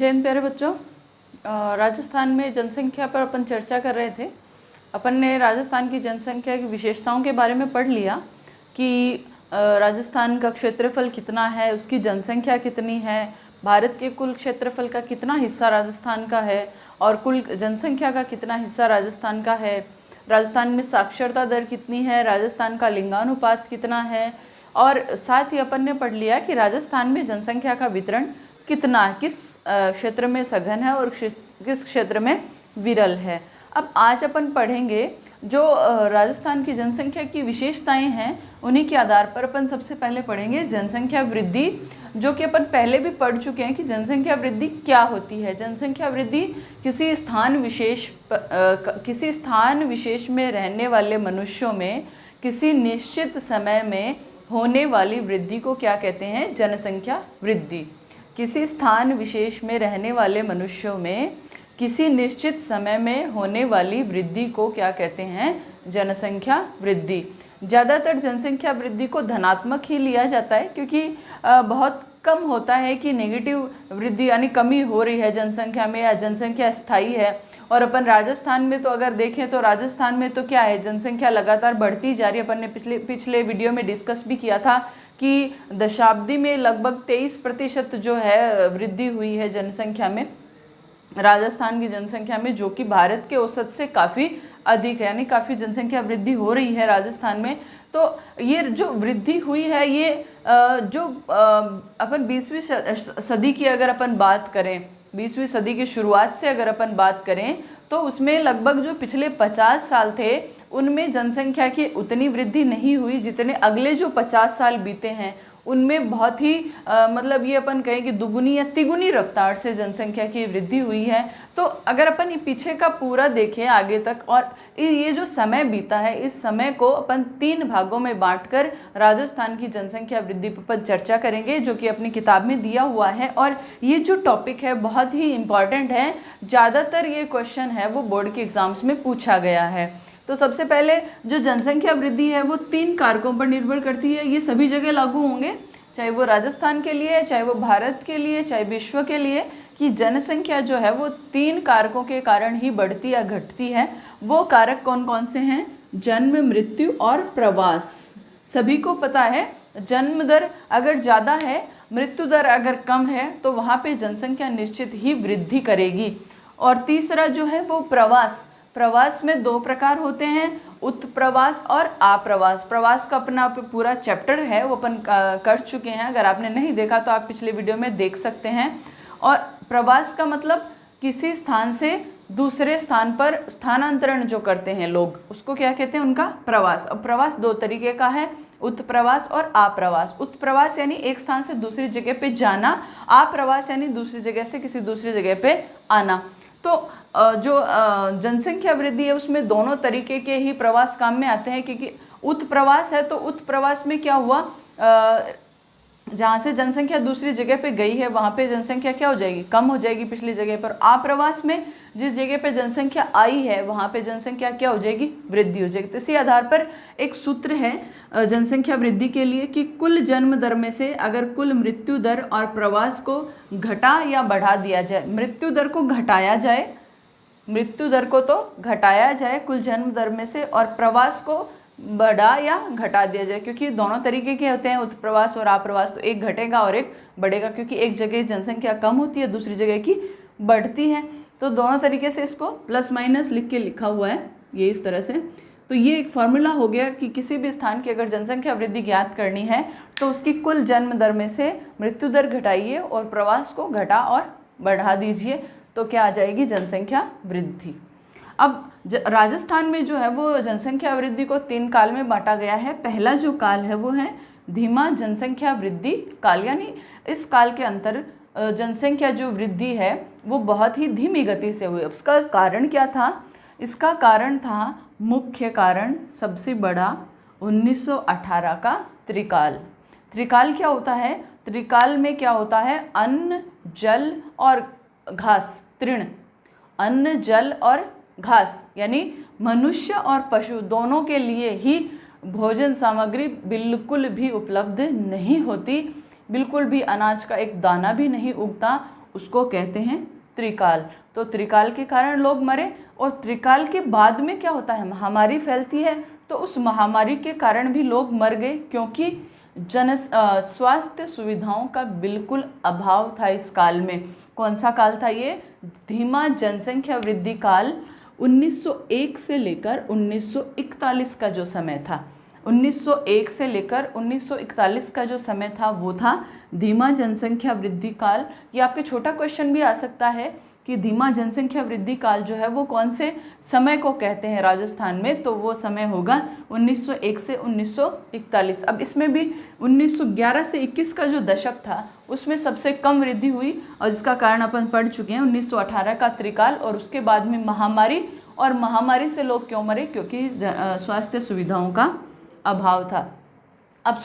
जय हिंद प्यारे बच्चों। राजस्थान में जनसंख्या पर अपन चर्चा कर रहे थे। अपन ने राजस्थान की जनसंख्या की विशेषताओं के बारे में पढ़ लिया कि राजस्थान का क्षेत्रफल कितना है, उसकी जनसंख्या कितनी है, भारत के कुल क्षेत्रफल का कितना हिस्सा राजस्थान का है और कुल जनसंख्या का कितना हिस्सा राजस्थान का है, राजस्थान में साक्षरता दर कितनी है, राजस्थान का लिंगानुपात कितना है, और साथ ही अपन ने पढ़ लिया कि राजस्थान में जनसंख्या का वितरण कितना, किस क्षेत्र में सघन है और किस क्षेत्र में विरल है। अब आज अपन पढ़ेंगे जो राजस्थान की जनसंख्या की विशेषताएं हैं, उन्हीं के आधार पर अपन सबसे पहले पढ़ेंगे जनसंख्या वृद्धि, जो कि अपन पहले भी पढ़ चुके हैं कि जनसंख्या वृद्धि क्या होती है। जनसंख्या वृद्धि किसी स्थान विशेष में रहने वाले मनुष्यों में किसी निश्चित समय में होने वाली वृद्धि को क्या कहते हैं? जनसंख्या वृद्धि। किसी स्थान विशेष में रहने वाले मनुष्यों में किसी निश्चित समय में होने वाली वृद्धि को क्या कहते हैं? जनसंख्या वृद्धि। ज़्यादातर जनसंख्या वृद्धि को धनात्मक ही लिया जाता है, क्योंकि बहुत कम होता है कि नेगेटिव वृद्धि यानी कमी हो रही है जनसंख्या में या जनसंख्या स्थायी है। और अपन राजस्थान में तो अगर देखें तो राजस्थान में तो क्या है, जनसंख्या लगातार बढ़ती जा रही है। अपन ने पिछले वीडियो में डिस्कस भी किया था कि दशाब्दी में लगभग 23% जो है वृद्धि हुई है जनसंख्या में, राजस्थान की जनसंख्या में, जो कि भारत के औसत से काफ़ी अधिक है, यानी काफ़ी जनसंख्या वृद्धि हो रही है राजस्थान में। तो ये जो वृद्धि हुई है, ये जो अपन 20वीं सदी की अगर अपन बात करें, 20वीं सदी की शुरुआत से अगर अपन बात करें तो उसमें लगभग जो पिछले 50 साल थे उनमें जनसंख्या की उतनी वृद्धि नहीं हुई जितने अगले जो 50 साल बीते हैं उनमें बहुत ही मतलब ये अपन कहें कि दुगुनी या तिगुनी रफ्तार से जनसंख्या की वृद्धि हुई है। तो अगर अपन ये पीछे का पूरा देखें आगे तक, और ये जो समय बीता है, इस समय को अपन 3 भागों में बांटकर राजस्थान की जनसंख्या वृद्धि पर चर्चा करेंगे, जो कि अपनी किताब में दिया हुआ है। और ये जो टॉपिक है बहुत ही इम्पॉर्टेंट है, ज़्यादातर ये क्वेश्चन है वो बोर्ड के एग्जाम्स में पूछा गया है। तो सबसे पहले जो जनसंख्या वृद्धि है वो 3 कारकों पर निर्भर करती है। ये सभी जगह लागू होंगे, चाहे वो राजस्थान के लिए, चाहे वो भारत के लिए, चाहे विश्व के लिए, कि जनसंख्या जो है वो 3 कारकों के कारण ही बढ़ती या घटती है। वो कारक कौन कौन से हैं? जन्म, मृत्यु और प्रवास। सभी को पता है जन्म दर अगर ज़्यादा है, मृत्यु दर अगर कम है, तो वहाँ पे जनसंख्या निश्चित ही वृद्धि करेगी। और तीसरा जो है वो प्रवास। प्रवास में 2 प्रकार होते हैं, उत्प्रवास और आप्रवास। प्रवास का अपना पूरा चैप्टर है, वो अपन कर चुके हैं। अगर आपने नहीं देखा तो आप पिछले वीडियो में देख सकते हैं। और प्रवास का मतलब किसी स्थान से दूसरे स्थान पर स्थानांतरण जो करते हैं लोग, उसको क्या कहते हैं? उनका प्रवास। अब प्रवास 2 तरीके का है, उत्प्रवास और आप्रवास। उत्प्रवास यानी एक स्थान से दूसरी जगह पे जाना, आप्रवास यानी दूसरी जगह से किसी दूसरी जगह पे आना। तो जो जनसंख्या वृद्धि है उसमें दोनों तरीके के ही प्रवास काम में आते हैं, क्योंकि उत्प्रवास है तो उत्प्रवास में क्या हुआ, जहाँ से जनसंख्या दूसरी जगह पे गई है वहाँ पे जनसंख्या क्या हो जाएगी? कम हो जाएगी पिछली जगह पर। आप्रवास में जिस जगह पे जनसंख्या आई है वहाँ पे जनसंख्या क्या हो जाएगी? वृद्धि हो जाएगी। तो इसी आधार पर एक सूत्र है जनसंख्या वृद्धि के लिए कि कुल जन्म दर में से अगर कुल मृत्यु दर और प्रवास को घटा या बढ़ा दिया जाए, मृत्यु दर को घटाया जाए, मृत्यु दर को तो घटाया जाए कुल जन्म दर में से, और प्रवास को बढ़ा या घटा दिया जाए, क्योंकि दोनों तरीके के होते हैं उत्प्रवास और आप्रवास। तो एक घटेगा और एक बढ़ेगा, क्योंकि एक जगह जनसंख्या कम होती है, दूसरी जगह की बढ़ती है। तो दोनों तरीके से इसको प्लस माइनस लिख के लिखा हुआ है ये इस तरह से। तो ये एक फॉर्मूला हो गया कि किसी भी स्थान की अगर जनसंख्या वृद्धि ज्ञात करनी है तो उसकी कुल जन्म दर में से मृत्यु दर घटाइए और प्रवास को घटा और बढ़ा दीजिए, तो क्या आ जाएगी? जनसंख्या वृद्धि। अब राजस्थान में जो है वो जनसंख्या वृद्धि को 3 काल में बांटा गया है। पहला जो काल है वो है धीमा जनसंख्या वृद्धि काल, यानी इस काल के अंतर जनसंख्या जो वृद्धि है वो बहुत ही धीमी गति से हुई। इसका कारण क्या था? इसका कारण था, मुख्य कारण सबसे बड़ा, 1918 का त्रिकाल। त्रिकाल क्या होता है? त्रिकाल में क्या होता है? अन्न, जल और घास, तृण, अन्न, जल और घास, यानी मनुष्य और पशु दोनों के लिए ही भोजन सामग्री बिल्कुल भी उपलब्ध नहीं होती, बिल्कुल भी अनाज का एक दाना भी नहीं उगता। उसको कहते हैं त्रिकाल। तो त्रिकाल के कारण लोग मरे, और त्रिकाल के बाद में क्या होता है, महामारी फैलती है, तो उस महामारी के कारण भी लोग मर गए, क्योंकि स्वास्थ्य सुविधाओं का बिल्कुल अभाव था इस काल में। कौन सा काल था ये? धीमा जनसंख्या वृद्धि काल। 1901 से लेकर 1941 का जो समय था, 1901 से लेकर 1941 का जो समय था वो था धीमा जनसंख्या वृद्धि काल। ये आपके छोटा क्वेश्चन भी आ सकता है कि धीमा जनसंख्या वृद्धि काल जो है वो कौन से समय को कहते हैं राजस्थान में, तो वो समय होगा 1901 से 1941। अब इसमें भी 1911 से 21 का जो दशक था उसमें सबसे कम वृद्धि हुई, और जिसका कारण अपन पढ़ चुके हैं 1918 का त्रिकाल, और उसके बाद में महामारी। और महामारी से लोग क्यों मरे? क्योंकि स्वास्थ्य सुविधाओं का अभाव था। अब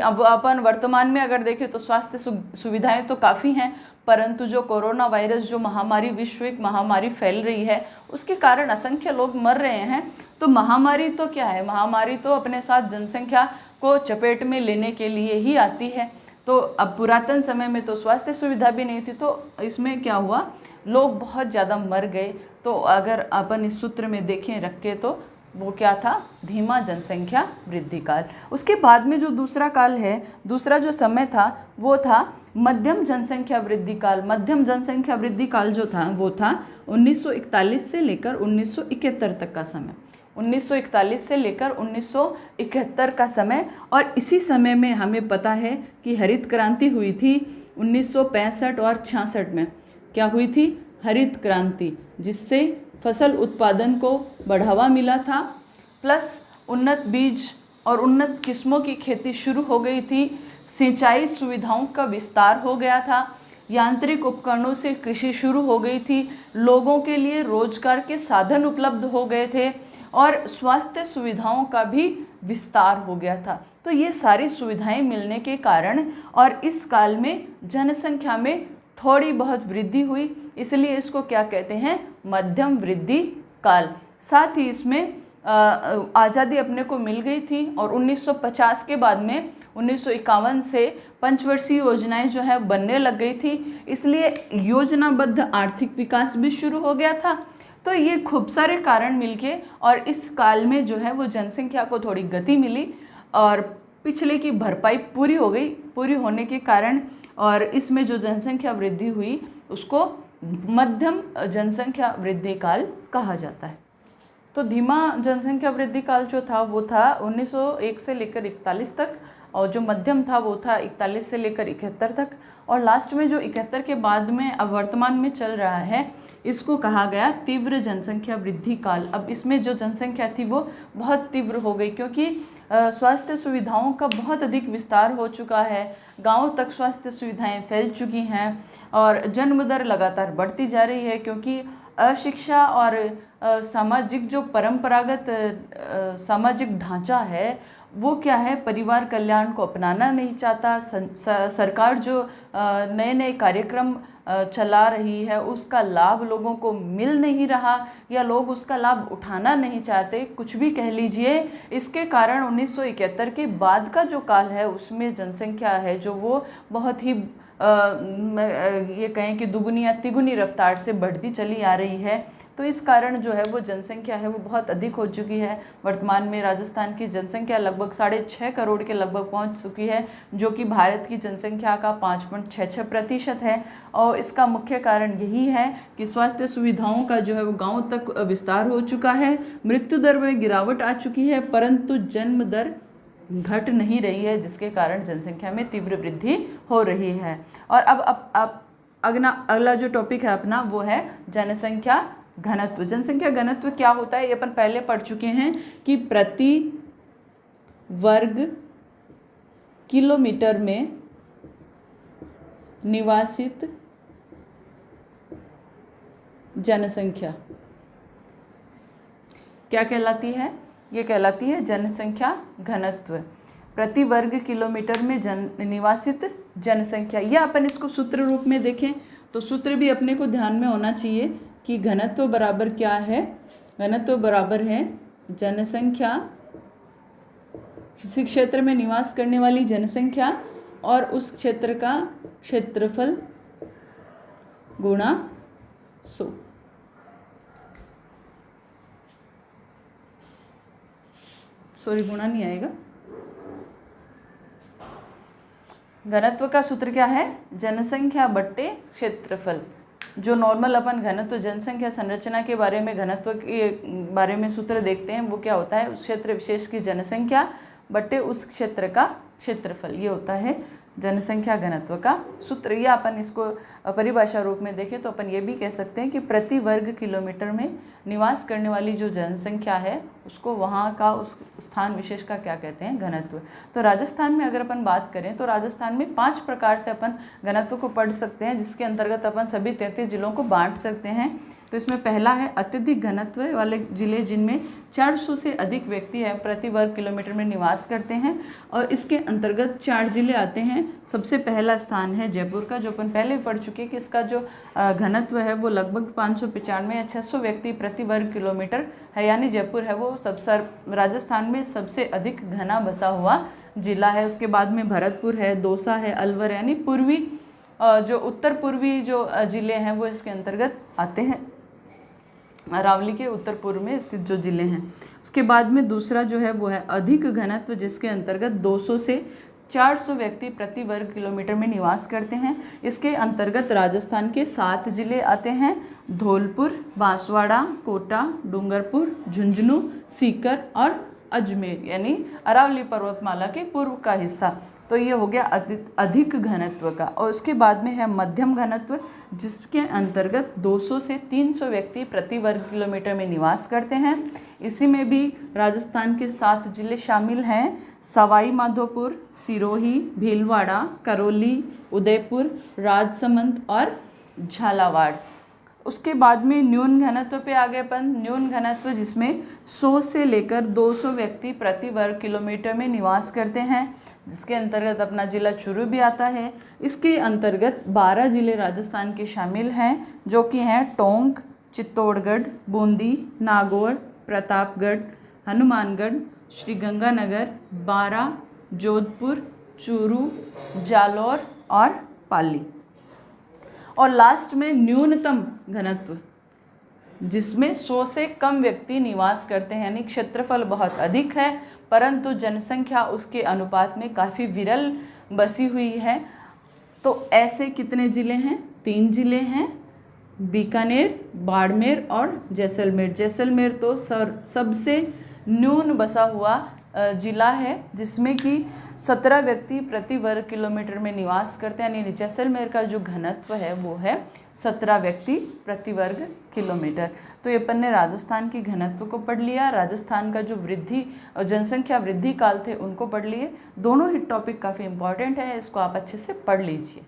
अब अपन वर्तमान में अगर देखें तो स्वास्थ्य सुविधाएं तो काफ़ी हैं, परंतु जो कोरोना वायरस, जो महामारी, विश्विक महामारी फैल रही है, उसके कारण असंख्य लोग मर रहे हैं। तो महामारी तो क्या है? महामारी तो अपने साथ जनसंख्या को चपेट में लेने के लिए ही आती है। तो अब पुरातन समय में तो स्वास्थ्य सुविधा भी नहीं थी, तो इसमें क्या हुआ, लोग बहुत ज़्यादा मर गए। तो अगर अपन इस सूत्र में देखें रख के, तो वो क्या था? धीमा जनसंख्या वृद्धि काल। उसके बाद में जो दूसरा काल है, दूसरा जो समय था वो था मध्यम जनसंख्या वृद्धि काल। मध्यम जनसंख्या वृद्धि काल जो था वो था 1941 से लेकर 1971 तक का समय। 1941 से लेकर 1971 का समय। और इसी समय में हमें पता है कि हरित क्रांति हुई थी 1965 और 66 में। क्या हुई थी? हरित क्रांति, जिससे फसल उत्पादन को बढ़ावा मिला था, प्लस उन्नत बीज और उन्नत किस्मों की खेती शुरू हो गई थी, सिंचाई सुविधाओं का विस्तार हो गया था, यांत्रिक उपकरणों से कृषि शुरू हो गई थी, लोगों के लिए रोजगार के साधन उपलब्ध हो गए थे, और स्वास्थ्य सुविधाओं का भी विस्तार हो गया था। तो ये सारी सुविधाएं मिलने के कारण और इस काल में जनसंख्या में थोड़ी बहुत वृद्धि हुई, इसलिए इसको क्या कहते हैं? मध्यम वृद्धि काल। साथ ही इसमें आज़ादी अपने को मिल गई थी, और 1950 के बाद में 1951 से पंचवर्षीय योजनाएं जो है बनने लग गई थी, इसलिए योजनाबद्ध आर्थिक विकास भी शुरू हो गया था। तो ये खूब सारे कारण मिलके और इस काल में जो है वो जनसंख्या को थोड़ी गति मिली, और पिछले की भरपाई पूरी हो गई। पूरी होने के कारण और इसमें जो जनसंख्या वृद्धि हुई उसको मध्यम जनसंख्या वृद्धि काल कहा जाता है। तो धीमा जनसंख्या वृद्धि काल जो था वो था 1901 से लेकर 41 तक, और जो मध्यम था वो था 41 से लेकर 71 तक, और लास्ट में जो 71 के बाद में अब वर्तमान में चल रहा है, इसको कहा गया तीव्र जनसंख्या वृद्धि काल। अब इसमें जो जनसंख्या थी वो बहुत तीव्र हो गई, क्योंकि स्वास्थ्य सुविधाओं का बहुत अधिक विस्तार हो चुका है, गांव तक स्वास्थ्य सुविधाएं फैल चुकी हैं, और जन्म दर लगातार बढ़ती जा रही है, क्योंकि अशिक्षा और सामाजिक जो परंपरागत सामाजिक ढांचा है वो क्या है, परिवार कल्याण को अपनाना नहीं चाहता। सरकार जो नए नए कार्यक्रम चला रही है उसका लाभ लोगों को मिल नहीं रहा, या लोग उसका लाभ उठाना नहीं चाहते, कुछ भी कह लीजिए। इसके कारण 1971 के बाद का जो काल है उसमें जनसंख्या है जो वो बहुत ही ये कहें कि दुगुनी या तिगुनी रफ्तार से बढ़ती चली आ रही है। तो इस कारण जो है वो जनसंख्या है वो बहुत अधिक हो चुकी है। वर्तमान में राजस्थान की जनसंख्या लगभग 6.5 करोड़ के लगभग पहुंच चुकी है, जो कि भारत की जनसंख्या का 5.66% है। और इसका मुख्य कारण यही है कि स्वास्थ्य सुविधाओं का जो है वो गाँव तक विस्तार हो चुका है, मृत्यु दर में गिरावट आ चुकी है, परंतु जन्म दर घट नहीं रही है, जिसके कारण जनसंख्या में तीव्र वृद्धि हो रही है। और अब अगला जो टॉपिक है अपना वो है जनसंख्या घनत्व। जनसंख्या घनत्व क्या होता है ये अपन पहले पढ़ चुके हैं कि प्रति वर्ग किलोमीटर में निवासित जनसंख्या क्या कहलाती है? ये कहलाती है जनसंख्या घनत्व। प्रति वर्ग किलोमीटर में निवासित जनसंख्या। या अपन इसको सूत्र रूप में देखें तो सूत्र भी अपने को ध्यान में होना चाहिए कि घनत्व बराबर क्या है? घनत्व बराबर है जनसंख्या, किसी क्षेत्र में निवास करने वाली जनसंख्या और उस क्षेत्र का क्षेत्रफल गुणा 100। सॉरी, गुणा नहीं आएगा। घनत्व का सूत्र क्या है? जनसंख्या बट्टे क्षेत्रफल। जो नॉर्मल अपन घनत्व जनसंख्या संरचना के बारे में, घनत्व के बारे में सूत्र देखते हैं, वो क्या होता है? उस क्षेत्र विशेष की जनसंख्या बट्टे उस क्षेत्र का क्षेत्रफल, ये होता है जनसंख्या घनत्व का सूत्र। या अपन इसको परिभाषा रूप में देखें तो अपन ये भी कह सकते हैं कि प्रति वर्ग किलोमीटर में निवास करने वाली जो जनसंख्या है उसको वहाँ का उस स्थान विशेष का क्या कहते हैं? घनत्व। तो राजस्थान में अगर अपन बात करें तो राजस्थान में 5 प्रकार से अपन घनत्व को पढ़ सकते हैं, जिसके अंतर्गत अपन सभी 33 जिलों को बांट सकते हैं। तो इसमें पहला है अत्यधिक घनत्व वाले जिले, जिनमें 400 से अधिक व्यक्ति है प्रति वर्ग किलोमीटर में निवास करते हैं, और इसके अंतर्गत 4 जिले आते हैं। सबसे पहला स्थान है जयपुर का, जो अपन पहले पढ़ चुके हैं कि इसका जो घनत्व है वो लगभग 595 या 600 व्यक्ति प्रति वर्ग किलोमीटर है, यानी जयपुर है वो राजस्थान में सबसे अधिक घना बसा हुआ जिला है। उसके बाद में भरतपुर है, दौसा है, अलवर, यानी पूर्वी जो उत्तर पूर्वी जो जिले हैं वो इसके अंतर्गत आते हैं, अरावली के उत्तर पूर्व में स्थित जो जिले हैं। उसके बाद में दूसरा जो है वो है अधिक घनत्व, जिसके अंतर्गत 200 से 400 व्यक्ति प्रति वर्ग किलोमीटर में निवास करते हैं। इसके अंतर्गत राजस्थान के 7 जिले आते हैं: धौलपुर, बांसवाड़ा, कोटा, डूंगरपुर, झुंझुनू, सीकर और अजमेर, यानी अरावली पर्वतमाला के पूर्व का हिस्सा। तो ये हो गया अधिक घनत्व का। और उसके बाद में है मध्यम घनत्व, जिसके अंतर्गत 200 से 300 व्यक्ति प्रति वर्ग किलोमीटर में निवास करते हैं। इसी में भी राजस्थान के 7 जिले शामिल हैं: सवाई माधोपुर, सिरोही, भीलवाड़ा, करौली, उदयपुर, राजसमंद और झालावाड़। उसके बाद में न्यून घनत्व पे आ गए अपन। न्यून घनत्व जिसमें 100 से लेकर 200 व्यक्ति प्रति वर्ग किलोमीटर में निवास करते हैं, जिसके अंतर्गत अपना जिला चूरू भी आता है। इसके अंतर्गत 12 जिले राजस्थान के शामिल हैं, जो कि हैं टोंक, चित्तौड़गढ़, बूंदी, नागौर, प्रतापगढ़, हनुमानगढ़, श्रीगंगानगर, बारां, जोधपुर, चूरू, जालौर और पाली। और लास्ट में न्यूनतम घनत्व, जिसमें 100 से कम व्यक्ति निवास करते हैं, यानी क्षेत्रफल बहुत अधिक है परंतु जनसंख्या उसके अनुपात में काफ़ी विरल बसी हुई है। तो ऐसे कितने ज़िले हैं? 3 ज़िले हैं: बीकानेर, बाड़मेर और जैसलमेर। जैसलमेर तो सबसे न्यून बसा हुआ जिला है, जिसमें कि 17 व्यक्ति प्रति वर्ग किलोमीटर में निवास करते हैं, यानी जैसलमेर का जो घनत्व है वो है 17 व्यक्ति प्रति वर्ग किलोमीटर। तो ये अपन ने राजस्थान की घनत्व को पढ़ लिया, राजस्थान का जो वृद्धि और जनसंख्या वृद्धि काल थे उनको पढ़ लिए। दोनों ही टॉपिक काफ़ी इंपॉर्टेंट है, इसको आप अच्छे से पढ़ लीजिए।